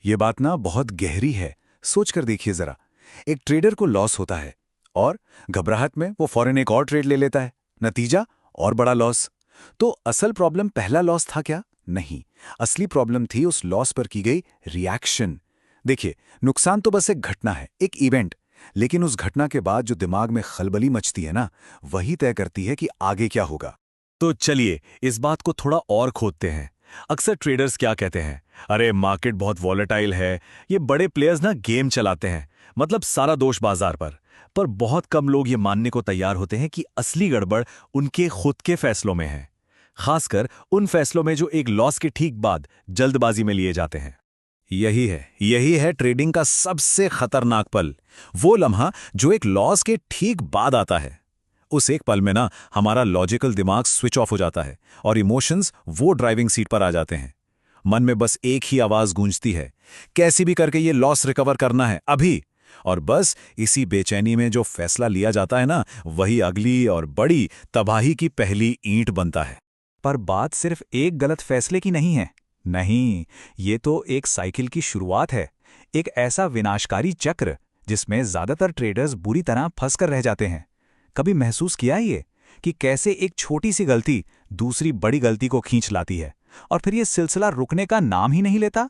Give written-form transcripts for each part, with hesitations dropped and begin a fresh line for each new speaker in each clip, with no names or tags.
ये बात ना बहुत गहरी है। सोच कर देखिए जरा। एक ट्रेडर को लॉस होता है और घबराहट में वो फौरन एक और ट्रेड ले लेता है। नतीजा और बड़ा लॉस। तो असल प्रॉब्लम पहला लॉस था क्या? नहीं। असली प्रॉब्लम थी उस लॉस पर की गई रिएक्शन। देखिए, नुकसान तो बस एक घटना है, एक इवेंट। लेकिन उस घटना के बाद जो दिमाग में खलबली मचती है ना, वही तय करती है कि आगे क्या होगा।
तो चलिए इस बात को थोड़ा और खोदते हैं। अक्सर ट्रेडर्स क्या कहते हैं, अरे मार्केट बहुत वॉलेटाइल है, ये बड़े प्लेयर्स ना गेम चलाते हैं, मतलब सारा दोष बाजार पर बहुत कम लोग ये मानने को तैयार होते हैं कि असली गड़बड़ उनके खुद के फैसलों में है। खासकर उन फैसलों में जो एक लॉस के ठीक बाद जल्दबाजी में लिए जाते हैं।
यही है ट्रेडिंग का सबसे खतरनाक पल। वो लम्हा जो एक लॉस के ठीक बाद आता है। उस एक पल में ना हमारा लॉजिकल दिमाग स्विच ऑफ हो जाता है और इमोशंस वो ड्राइविंग सीट पर आ जाते हैं। मन में बस एक ही आवाज गूंजती है, कैसी भी करके ये लॉस रिकवर करना है अभी। और बस इसी बेचैनी में जो फैसला लिया जाता है ना, वही अगली और बड़ी तबाही की पहली ईंट बनता है।
पर बात सिर्फ एक गलत फैसले की नहीं है। नहीं, ये तो एक साइकिल की शुरुआत है। एक ऐसा विनाशकारी चक्र जिसमें ज्यादातर ट्रेडर्स बुरी तरह फंस कर रह जाते हैं। कभी महसूस किया है ये कि कैसे एक छोटी सी गलती दूसरी बड़ी गलती को खींच लाती है और फिर ये सिलसिला रुकने का नाम ही नहीं लेता?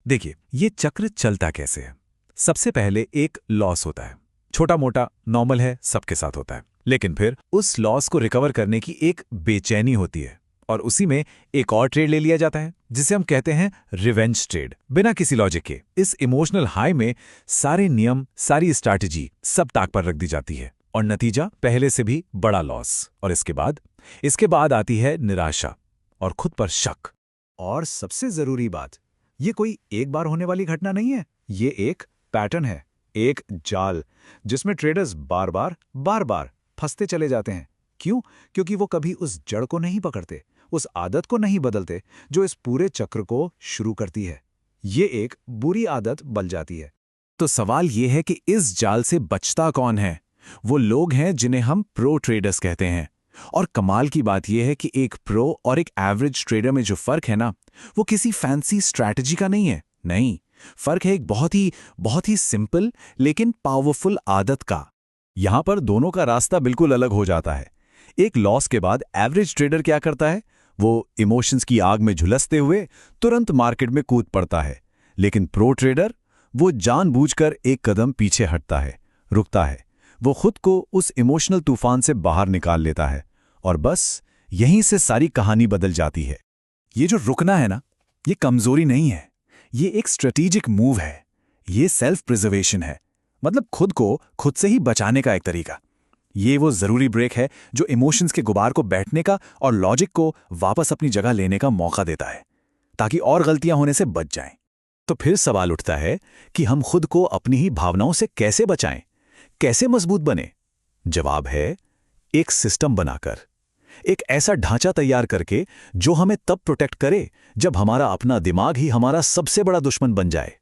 देखिए, ये चक्र चलता कैसे है। सबसे पहले एक लॉस होता है, छोटा मोटा, नॉर्मल है, सबके साथ होता है। लेकिन फिर उस लॉस को रिकवर करने की एक बेचैनी होती है और उसी में एक और ट्रेड ले लिया जाता है जिसे हम कहते हैं रिवेंज ट्रेड। बिना किसी लॉजिक के इस इमोशनल हाई में सारे नियम, सारी स्ट्रैटेजी सब ताक पर रख दी जाती है और नतीजा पहले से भी बड़ा लॉस। और इसके बाद आती है निराशा और खुद पर शक।
और सबसे जरूरी बात, ये कोई एक बार होने वाली घटना नहीं है। ये एक पैटर्न है, एक जाल जिसमें ट्रेडर्स बार बार फंसते चले जाते हैं। क्यों? क्योंकि वो कभी उस जड़ को नहीं पकड़ते, उस आदत को नहीं बदलते जो इस पूरे चक्र को शुरू करती है। ये एक बुरी आदत बन जाती है।
तो सवाल ये है कि इस जाल से बचता कौन है? वो लोग हैं जिन्हें हम प्रो ट्रेडर्स कहते हैं। और कमाल की बात यह है कि एक प्रो और एक एवरेज ट्रेडर में जो फर्क है ना, वो किसी फैंसी स्ट्रैटेजी का नहीं है। नहीं, फर्क है एक बहुत ही सिंपल लेकिन पावरफुल आदत का। यहां पर दोनों का रास्ता बिल्कुल अलग हो जाता है। एक लॉस के बाद एवरेज ट्रेडर क्या करता है? वो इमोशंस की आग में झुलसते हुए तुरंत मार्केट में कूद पड़ता है। लेकिन प्रो ट्रेडर, वो जानबूझकर एक कदम पीछे हटता है, रुकता है। वो खुद को उस इमोशनल तूफान से बाहर निकाल लेता है और बस यहीं से सारी कहानी बदल जाती है। ये जो रुकना है ना, ये कमजोरी नहीं है, ये एक स्ट्रेटेजिक मूव है। ये सेल्फ प्रिजर्वेशन है, मतलब खुद को खुद से ही बचाने का एक तरीका। ये वो जरूरी ब्रेक है जो इमोशंस के गुबार को बैठने का और लॉजिक को वापस अपनी जगह लेने का मौका देता है, ताकि और गलतियां होने से बच जाएं। तो फिर सवाल उठता है कि हम खुद को अपनी ही भावनाओं से कैसे बचाएं, कैसे मजबूत बने? जवाब है, एक सिस्टम बनाकर, एक ऐसा ढांचा तैयार करके जो हमें तब प्रोटेक्ट करे जब हमारा अपना दिमाग ही हमारा सबसे बड़ा दुश्मन बन जाए।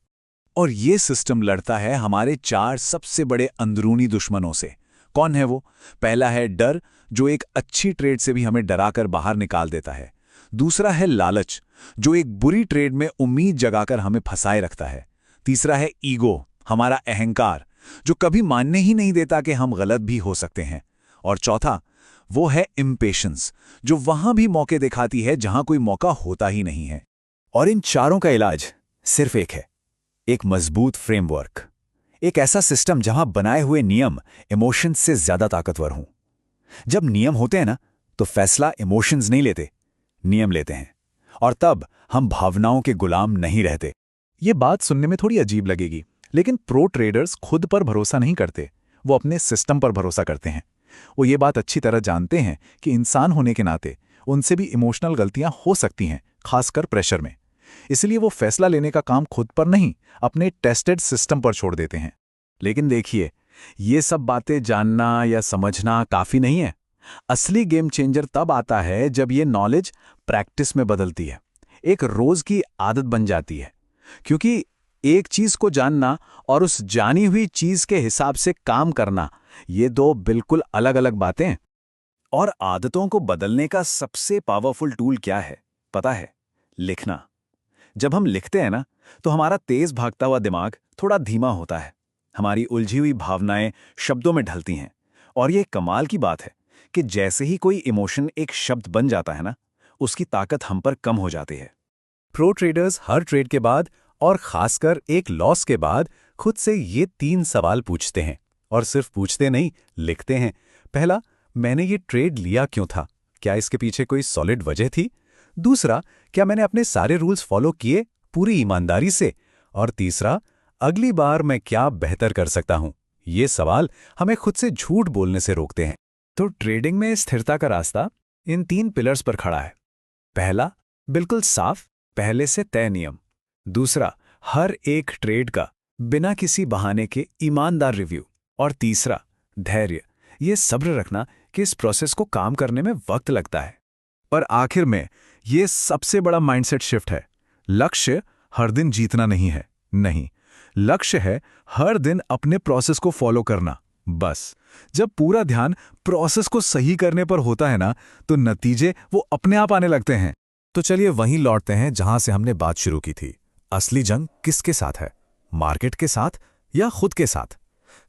और ये सिस्टम लड़ता है हमारे 4 सबसे बड़े अंदरूनी दुश्मनों से। कौन है वो? पहला है डर, जो एक अच्छी ट्रेड से भी हमें डराकर बाहर निकाल देता है। दूसरा है लालच, जो एक बुरी ट्रेड में उम्मीद जगाकर हमें फंसाए रखता है। तीसरा है ईगो, हमारा अहंकार, जो कभी मानने ही नहीं देता कि हम गलत भी हो सकते हैं। और चौथा, वो है इम्पेशंस, जो वहां भी मौके दिखाती है जहां कोई मौका होता ही नहीं है। और इन चारों का इलाज सिर्फ एक है, एक मजबूत फ्रेमवर्क, एक ऐसा सिस्टम जहां बनाए हुए नियम इमोशंस से ज्यादा ताकतवर हों। जब नियम होते हैं ना, तो फैसला इमोशंस नहीं लेते, नियम लेते हैं। और तब हम भावनाओं के गुलाम नहीं रहते।
ये बात सुनने में थोड़ी अजीब लगेगी, लेकिन प्रो ट्रेडर्स खुद पर भरोसा नहीं करते, वो अपने सिस्टम पर भरोसा करते हैं। वो ये बात अच्छी तरह जानते हैं कि इंसान होने के नाते उनसे भी इमोशनल गलतियां हो सकती हैं, खासकर प्रेशर में। इसलिए वो फैसला लेने का काम खुद पर नहीं, अपने टेस्टेड सिस्टम पर छोड़ देते हैं। लेकिन देखिए, ये सब बातें जानना या समझना काफी नहीं है। असली गेम चेंजर तब आता है जब ये नॉलेज प्रैक्टिस में बदलती है, एक रोज की आदत बन जाती है। क्योंकि एक चीज को जानना और उस जानी हुई चीज के हिसाब से काम करना, ये दो बिल्कुल अलग अलग बातें हैं। और आदतों को बदलने का सबसे पावरफुल टूल क्या है पता है? लिखना। जब हम लिखते हैं ना, तो हमारा तेज भागता हुआ दिमाग थोड़ा धीमा होता है। हमारी उलझी हुई भावनाएं शब्दों में ढलती हैं। और ये कमाल की बात है कि जैसे ही कोई इमोशन एक शब्द बन जाता है ना, उसकी ताकत हम पर कम हो जाती है।
प्रो ट्रेडर्स हर ट्रेड के बाद और खासकर एक लॉस के बाद खुद से ये 3 सवाल पूछते हैं, और सिर्फ पूछते नहीं, लिखते हैं। पहला, मैंने ये ट्रेड लिया क्यों था? क्या इसके पीछे कोई सॉलिड वजह थी? दूसरा, क्या मैंने अपने सारे रूल्स फॉलो किए पूरी ईमानदारी से? और तीसरा, अगली बार मैं क्या बेहतर कर सकता हूं? ये सवाल हमें खुद से झूठ बोलने से रोकते हैं।
तो ट्रेडिंग में स्थिरता का रास्ता इन 3 पिलर्स पर खड़ा है। पहला, बिल्कुल साफ, पहले से तय नियम। दूसरा, हर एक ट्रेड का बिना किसी बहाने के ईमानदार रिव्यू। और तीसरा, धैर्य, ये सब्र रखना कि इस प्रोसेस को काम करने में वक्त लगता है।
और आखिर में ये सबसे बड़ा माइंडसेट शिफ्ट है। लक्ष्य हर दिन जीतना नहीं है, नहीं, लक्ष्य है हर दिन अपने प्रोसेस को फॉलो करना। बस जब पूरा ध्यान प्रोसेस को सही करने पर होता है ना, तो नतीजे वो अपने आप आने लगते हैं।
तो चलिए वहीं लौटते हैं जहां से हमने बात शुरू की थी। असली जंग किसके साथ है? मार्केट के साथ या खुद के साथ?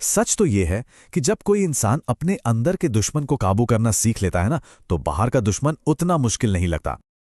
सच तो यह है कि जब कोई इंसान अपने अंदर के दुश्मन को काबू करना सीख लेता है ना, तो बाहर का दुश्मन उतना मुश्किल नहीं लगता।